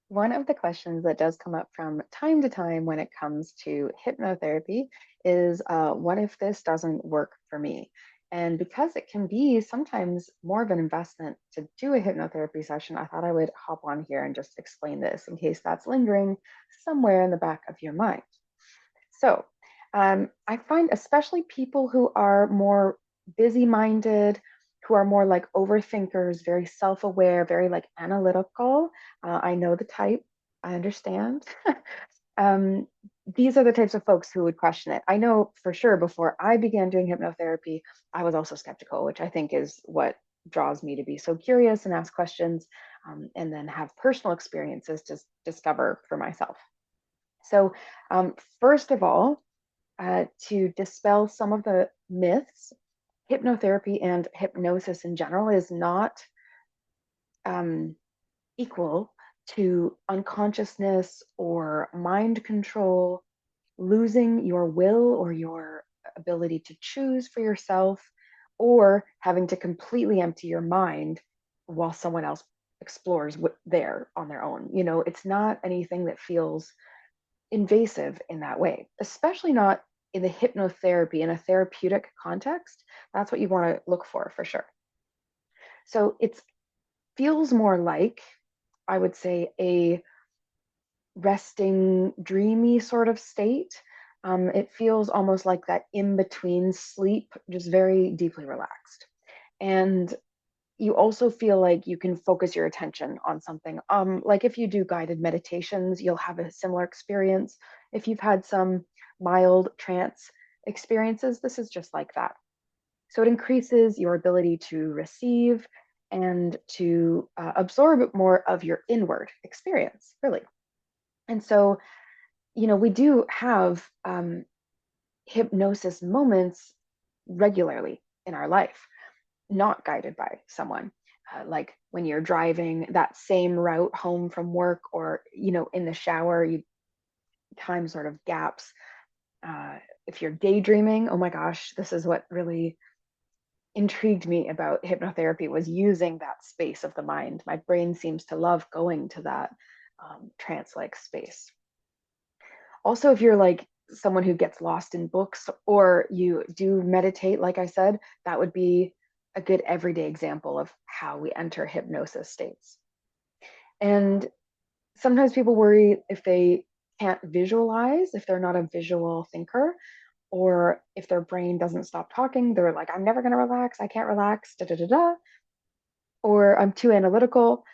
One of the questions that does come up from time to time when it comes to hypnotherapy is what if this doesn't work for me? And because it can be sometimes more of an investment to do a hypnotherapy session, I thought I would hop on here and just explain this in case that's lingering somewhere in the back of your mind. So, I find especially people who are more busy minded, who are more like overthinkers, very self aware, very like analytical. I know the type, I understand. um, these are the types of folks who would question it. I know for sure before I began doing hypnotherapy, I was also skeptical, which I think is what draws me to be so curious and ask questions, and then have personal experiences to discover for myself. So, first of all, to dispel some of the myths, hypnotherapy and hypnosis in general is not um, equal to unconsciousness or mind control, losing your will or your ability to choose for yourself, or having to completely empty your mind while someone else explores what there on their own. It's not anything that feels invasive in that way, especially not in the hypnotherapy in a therapeutic context. That's what you want to look for sure. So it feels more like, I would say, a resting, dreamy sort of state. It feels almost like that in between sleep, just very deeply relaxed. And you also feel like you can focus your attention on something. Like if you do guided meditations, you'll have a similar experience. If you've had some mild trance experiences, this is just like that. So it increases your ability to receive and to absorb more of your inward experience, really. And so, we do have hypnosis moments regularly in our life, not guided by someone. Like when you're driving that same route home from work, or in the shower, you time sort of gaps. If you're daydreaming, oh my gosh, this is what really intrigued me about hypnotherapy, was using that space of the mind. My brain seems to love going to that trance-like space. Also, if you're like someone who gets lost in books or you do meditate, like I said, that would be a good everyday example of how we enter hypnosis states. And sometimes people worry if they can't visualize, if they're not a visual thinker, or if their brain doesn't stop talking, they're like, I'm never going to relax, I can't relax, da da da da, or I'm too analytical.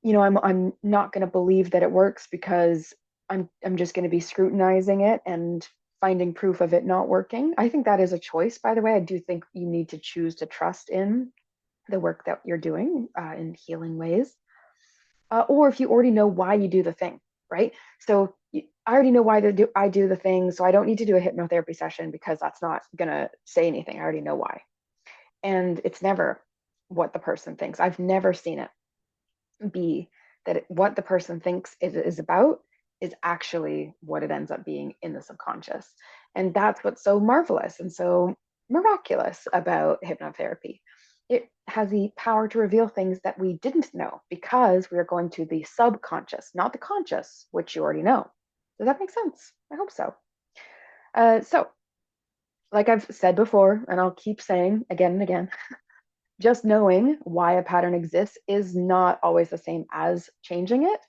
I'm not going to believe that it works because I'm just going to be scrutinizing it and finding proof of it not working. I think that is a choice, by the way. I do think you need to choose to trust in the work that you're doing in healing ways, or if you already know why you do the thing, right? So I already know why I do the thing, so I don't need to do a hypnotherapy session because that's not going to say anything. I already know why. And it's never what the person thinks. I've never seen it be that what the person thinks it is about is actually what it ends up being in the subconscious. And that's what's so marvelous and so miraculous about hypnotherapy. It has the power to reveal things that we didn't know because we are going to the subconscious, not the conscious, which you already know. Does that make sense? I hope so. So, like I've said before, and I'll keep saying again and again, just knowing why a pattern exists is not always the same as changing it.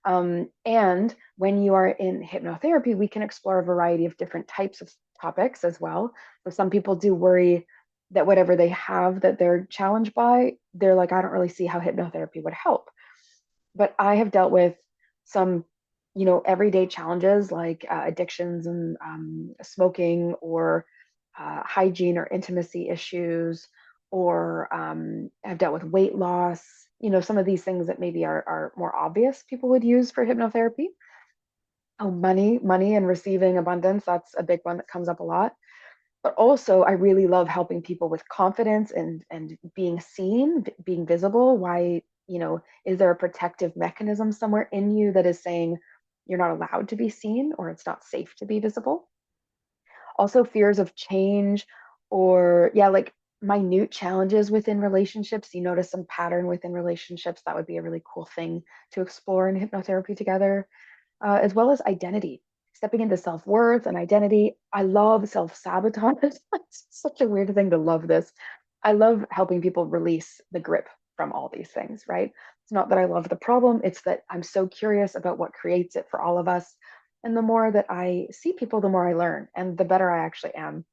And when you are in hypnotherapy, we can explore a variety of different types of topics as well. So some people do worry that whatever they have that they're challenged by, they're like, I don't really see how hypnotherapy would help. But I have dealt with some, everyday challenges like addictions and smoking, or hygiene or intimacy issues, or have dealt with weight loss. Some of these things that maybe are more obvious people would use for hypnotherapy. Oh, money and receiving abundance. That's a big one that comes up a lot. But also, I really love helping people with confidence and being seen, being visible. Why, is there a protective mechanism somewhere in you that is saying you're not allowed to be seen or it's not safe to be visible? Also, fears of change, or, yeah, like minute challenges within relationships, you notice some pattern within relationships, that would be a really cool thing to explore in hypnotherapy together, as well as identity, stepping into self worth and identity. I love self sabotage. It's such a weird thing to love this. I love helping people release the grip from all these things, right? It's not that I love the problem, it's that I'm so curious about what creates it for all of us. And the more that I see people, the more I learn, and the better I actually am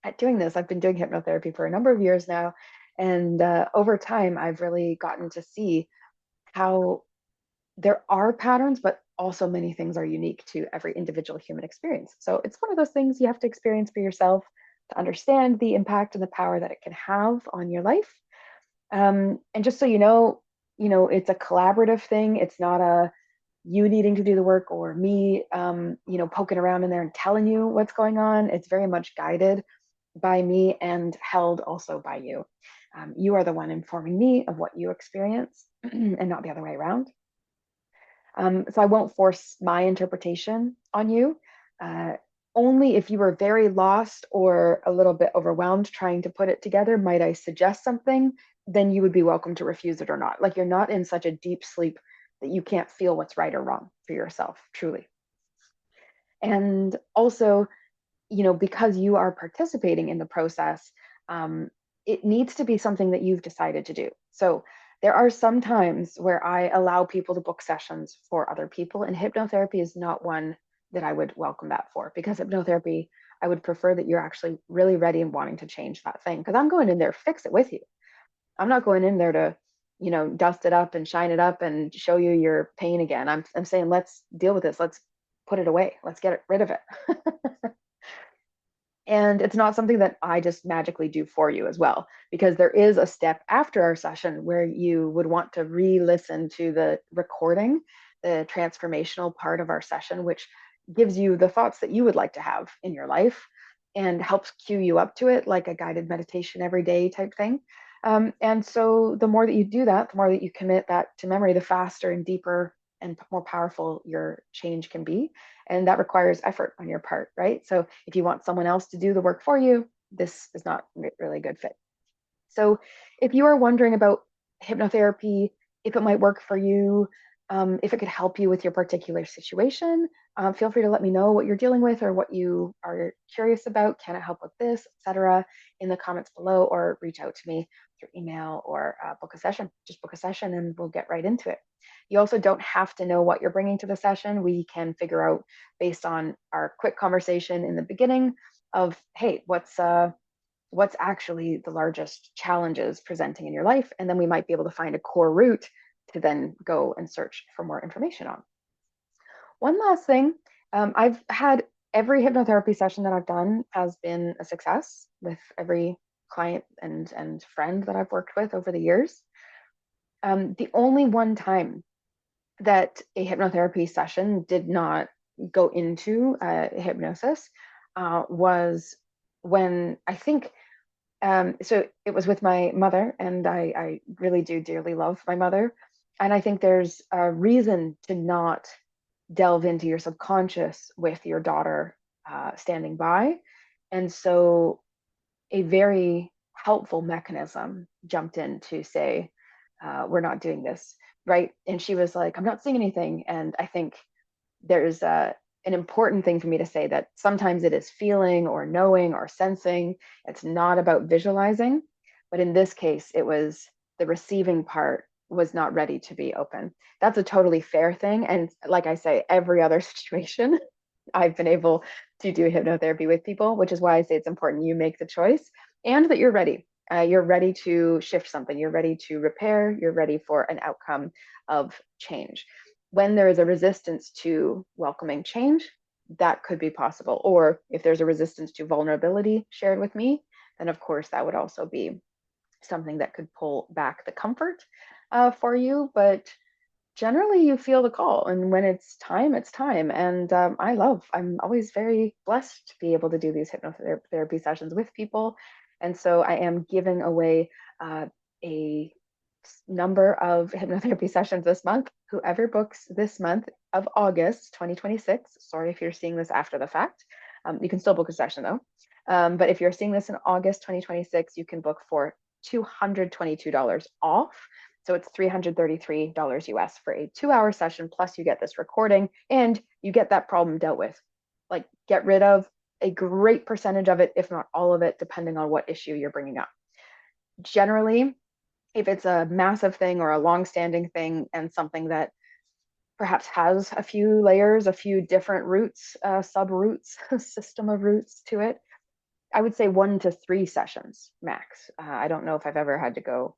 at doing this. I've been doing hypnotherapy for a number of years now. And over time, I've really gotten to see how there are patterns, but also many things are unique to every individual human experience. So it's one of those things you have to experience for yourself to understand the impact and the power that it can have on your life. And just so it's a collaborative thing. It's not a you needing to do the work or me, poking around in there and telling you what's going on. It's very much guided by me and held also by you. You are the one informing me of what you experience and not the other way around. So I won't force my interpretation on you. Uh, Only if you were very lost or a little bit overwhelmed trying to put it together, might I suggest something, then you would be welcome to refuse it or not. Like you're not in such a deep sleep that you can't feel what's right or wrong for yourself, truly. And also, because you are participating in the process, um, it needs to be something that you've decided to do. So there are some times where I allow people to book sessions for other people, and hypnotherapy is not one that I would welcome that for, because hypnotherapy, I would prefer that you're actually really ready and wanting to change that thing. Because I'm going in there to fix it with you. I'm not going in there to, dust it up and shine it up and show you your pain again. I'm saying, let's deal with this. Let's put it away. Let's get rid of it. And it's not something that I just magically do for you as well, because there is a step after our session where you would want to re listen to the recording, the transformational part of our session, which gives you the thoughts that you would like to have in your life and helps cue you up to it like a guided meditation every day type thing. And so the more that you do that, the more that you commit that to memory, the faster and deeper and more powerful your change can be. And that requires effort on your part, right? So if you want someone else to do the work for you, this is not really a good fit. So if you are wondering about hypnotherapy, if it might work for you, if it could help you with your particular situation, feel free to let me know what you're dealing with or what you are curious about. Can it help with this, etc., in the comments below, or reach out to me through email or book a session. Just book a session and we'll get right into it. You also don't have to know what you're bringing to the session. We can figure out based on our quick conversation in the beginning of, hey, what's actually the largest challenges presenting in your life, and then we might be able to find a core root to then go and search for more information on. One last thing, I've had every hypnotherapy session that I've done has been a success with every client and friend that I've worked with over the years. The only one time that a hypnotherapy session did not go into hypnosis was when I think so it was with my mother, and I really do dearly love my mother. And I think there's a reason to not delve into your subconscious with your daughter standing by. And so a very helpful mechanism jumped in to say, we're not doing this, right? And she was like, I'm not seeing anything. And I think there's an important thing for me to say that sometimes it is feeling or knowing or sensing. It's not about visualizing. But in this case, it was the receiving part was not ready to be open. That's a totally fair thing. And like I say, every other situation, I've been able to do hypnotherapy with people, which is why I say it's important you make the choice and that you're ready. You're ready to shift something. You're ready to repair. You're ready for an outcome of change. When there is a resistance to welcoming change, that could be possible. Or if there's a resistance to vulnerability shared with me, then of course that would also be something that could pull back the comfort for you. But generally, you feel the call, and when it's time, it's time. And I'm always very blessed to be able to do these hypnotherapy sessions with people. And so I am giving away a number of hypnotherapy sessions this month. Whoever books this month of August 2026, sorry if you're seeing this after the fact, you can still book a session though. But if you're seeing this in August 2026, you can book for $222 off. So it's $333 US for a 2 hour session. Plus, you get this recording and you get that problem dealt with. Like, get rid of a great percentage of it, if not all of it, depending on what issue you're bringing up. Generally, if it's a massive thing or a long-standing thing and something that perhaps has a few layers, a few different roots, sub-roots, system of roots to it, I would say 1 to 3 sessions max. I don't know if I've ever had to go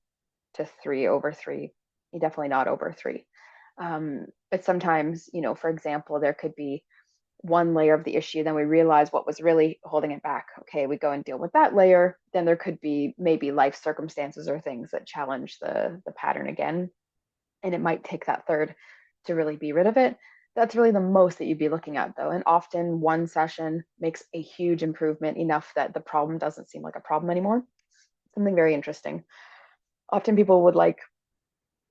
to three, over three. Definitely not over three. But sometimes, for example, there could be one layer of the issue, then we realize what was really holding it back. Okay, we go and deal with that layer. Then there could be maybe life circumstances or things that challenge the pattern again. And it might take that third to really be rid of it. That's really the most that you'd be looking at, though. And often one session makes a huge improvement, enough that the problem doesn't seem like a problem anymore. Something very interesting. Often people would like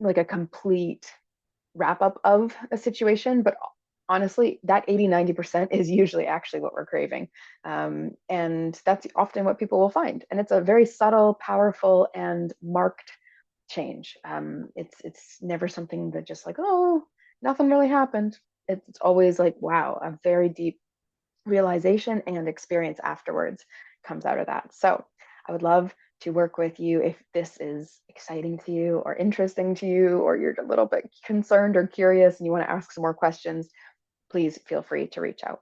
a complete wrap up of a situation, but honestly, that 80-90% is usually actually what we're craving. And that's often what people will find. And it's a very subtle, powerful, and marked change. It's never something that just like, oh, nothing really happened. It's always like, wow, a very deep realization and experience afterwards comes out of that. So I would love to work with you if this is exciting to you or interesting to you, or you're a little bit concerned or curious and you want to ask some more questions. Please feel free to reach out.